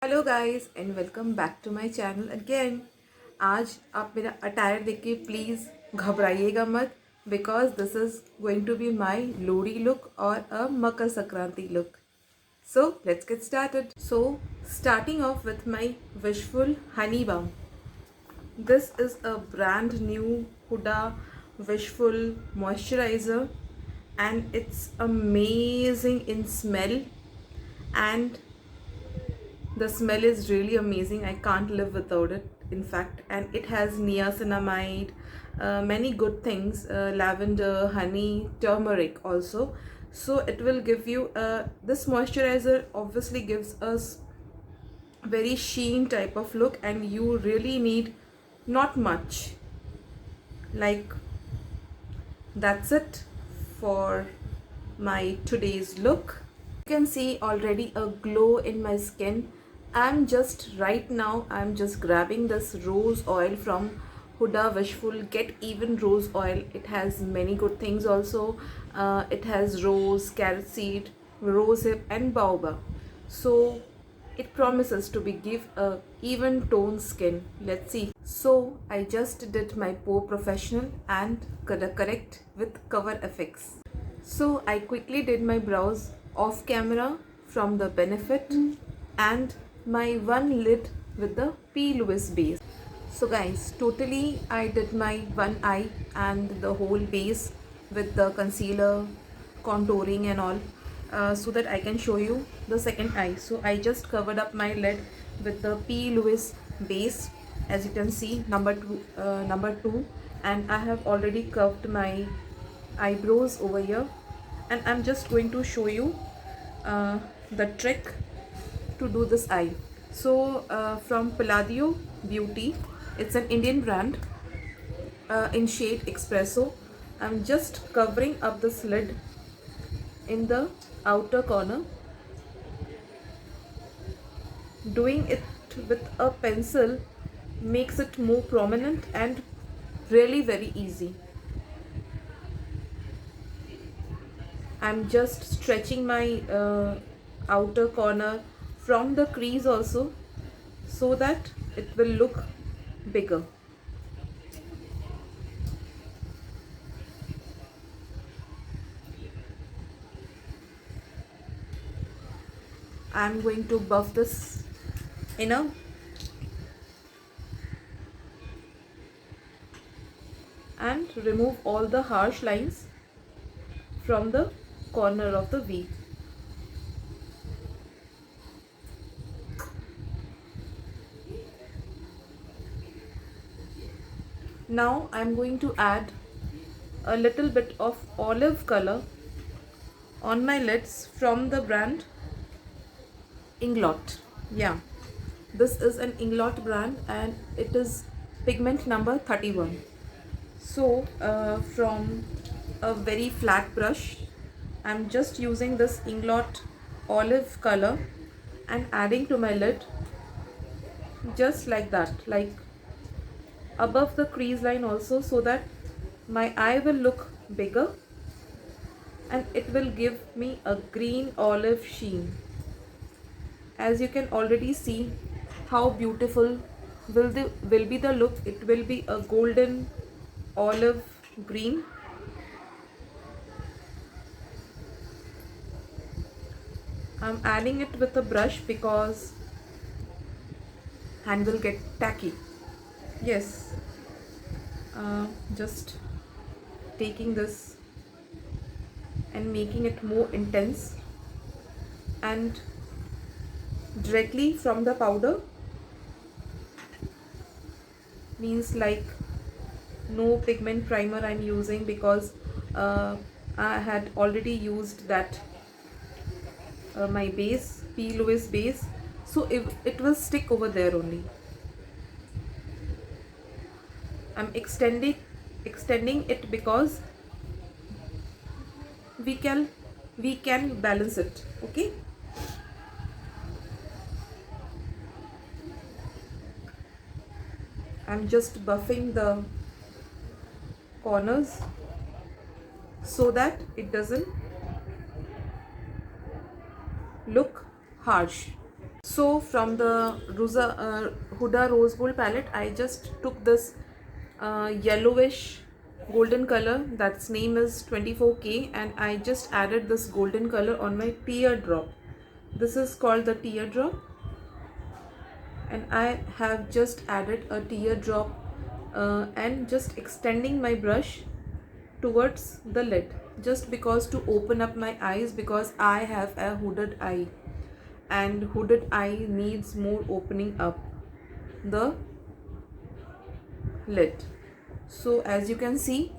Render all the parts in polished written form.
Hello guys and welcome back to my channel again. आज आप मेरा अटायर देख के प्लीज़ घबराइएगा मत, because this is going to be my Lohri look और a Makar Sankranti look. So let's get started. So starting off with my Wishful Honey Balm. This is a brand new Huda Wishful moisturizer and it's amazing in smell, and the smell is really amazing. I can't live without it, in fact. And it has niacinamide, many good things, lavender, honey, turmeric also. So it will give you this moisturizer obviously gives us very sheen type of look, and you really need not much. Like, that's it for my today's look. You can see already a glow in my skin. I'm just grabbing this rose oil from Huda Wishful Get Even Rose Oil. It has many good things also. It has rose, carrot seed, rosehip and baobab. So it promises to be give a even tone skin. Let's see. So I just did my pore professional and color correct with Cover FX. So I quickly did my brows off camera from the Benefit and my one lid with the P. Louis base. So guys, totally I did my one eye and the whole base with the concealer, contouring and all, so that I can show you the second eye. So I just covered up my lid with the P. Louis base, as you can see, number two, and I have already curved my eyebrows over here, and I'm just going to show you the trick to do this eye. So from Palladio Beauty, it's an Indian brand, in shade Espresso. I'm just covering up the lid in the outer corner, doing it with a pencil makes it more prominent and really very easy. I'm just stretching my outer corner from the crease also, so that it will look bigger. I'm going to buff this inner and remove all the harsh lines from the corner of the V. Now I'm going to add a little bit of olive color on my lids from the brand Inglot. Yeah, this is an Inglot brand and it is pigment number 31. So from a very flat brush, I'm just using this Inglot olive color and adding to my lid just like that, like above the crease line also, so that my eye will look bigger and it will give me a green olive sheen. As you can already see how beautiful will be the look. It will be a golden olive green. I'm adding it with a brush because hand will get tacky. Yes, just taking this and making it more intense, and directly from the powder, means like no pigment primer I'm using, because I had already used that my base, P. Louis base, so it will stick over there only. I'm extending it because we can balance it. Okay, I'm just buffing the corners so that it doesn't look harsh. So from the Huda Rose Gold palette, I just took this yellowish golden color, that's name is 24K, and I just added this golden color on my teardrop. This is called the teardrop, and I have just added a teardrop and just extending my brush towards the lid, just because to open up my eyes, because I have a hooded eye and hooded eye needs more opening up the lid. So as you can see,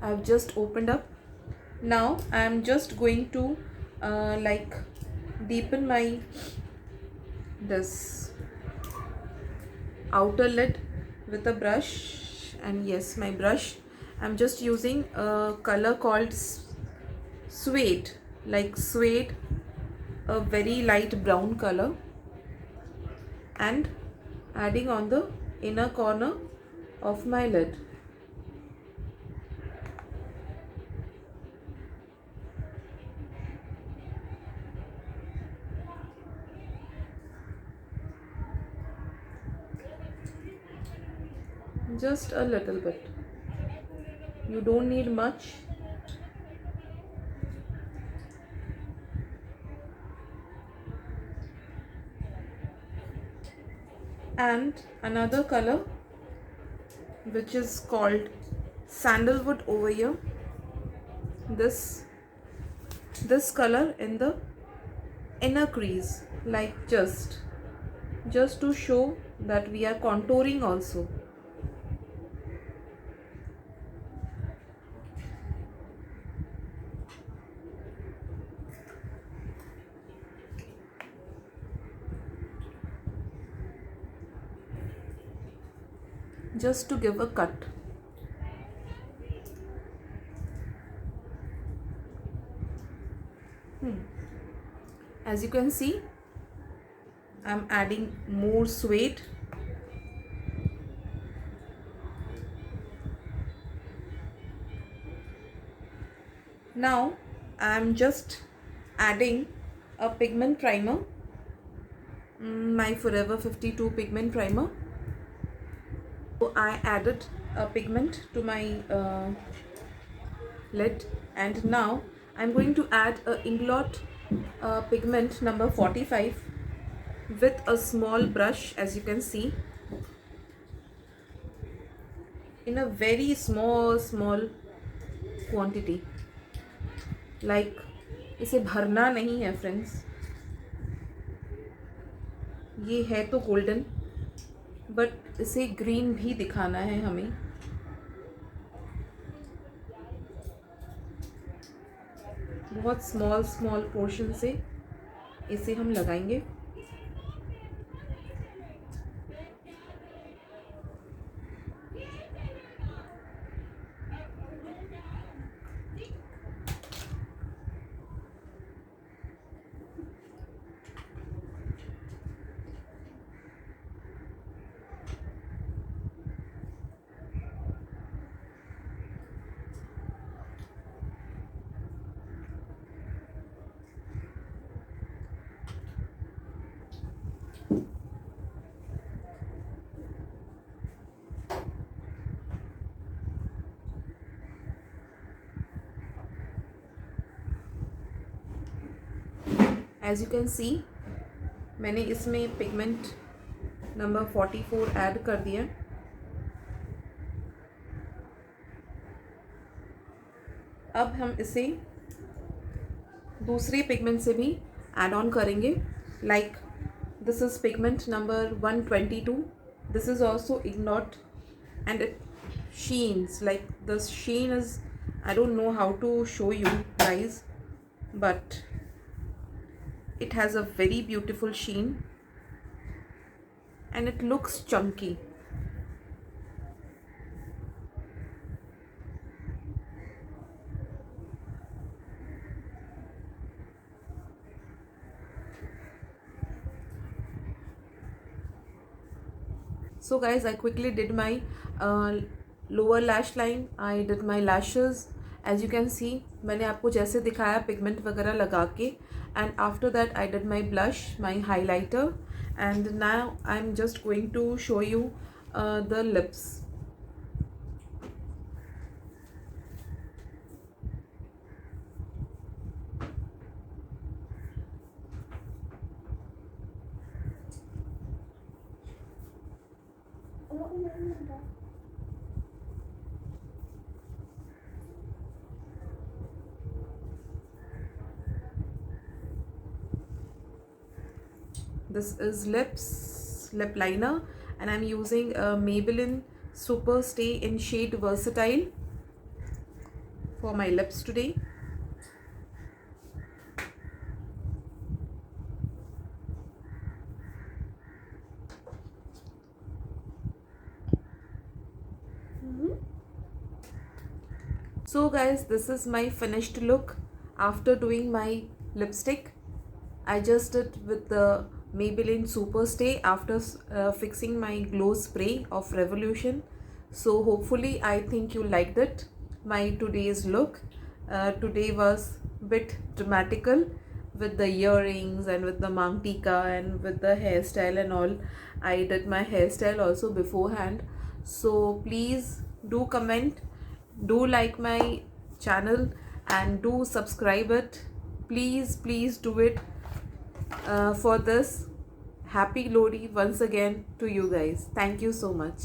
I've just opened up. Now I'm just going to like deepen my this outer lid with a brush. And yes, my brush, I'm just using a color called suede, like suede, a very light brown color, and adding on the inner corner of my lid. Just a little bit, you don't need much. And another color which is called sandalwood over here, this color in the inner crease, like just to show that we are contouring also. Just to give a cut. As you can see, I'm adding more suede. Now I'm just adding a pigment primer, my Forever 52 pigment primer. So I added a pigment to my lid, and now I'm going to add a Inglot pigment number 45 with a small brush, as you can see, in a very small quantity. Like इसे भरना नहीं है friends, ये है तो golden, but इसे green भी दिखाना है हमें. बहुत स्मॉल पोर्शन से इसे हम लगाएंगे. एज यू कैन सी, मैंने इसमें पिगमेंट नंबर 44 ऐड कर दिया. अब हम इसे दूसरे पिगमेंट से भी ऐड ऑन करेंगे. Like this is pigment number 122. This is also Inglot, and it sheens, like the sheen is, I don't know how to show you guys, but it has a very beautiful sheen and it looks chunky. So guys, I quickly did my lower lash line, I did my lashes. As you can see, मैंने आपको जैसे दिखाया pigment वगैरह लगा के, and after that I did my blush, my highlighter, and now I'm just going to show you the lips. This is lip liner, and I'm using a Maybelline Super Stay in shade Versatile for my lips today. So guys, this is my finished look after doing my lipstick. I just did with the Maybelline Super Stay after fixing my glow spray of Revolution. So hopefully I think you liked it, my today's look. Today was bit dramatical with the earrings and with the mantika and with the hairstyle and all. I did my hairstyle also beforehand. So please do comment, do like my channel, and do subscribe it. Please do it. For this, happy Lodi once again to you guys. Thank you so much.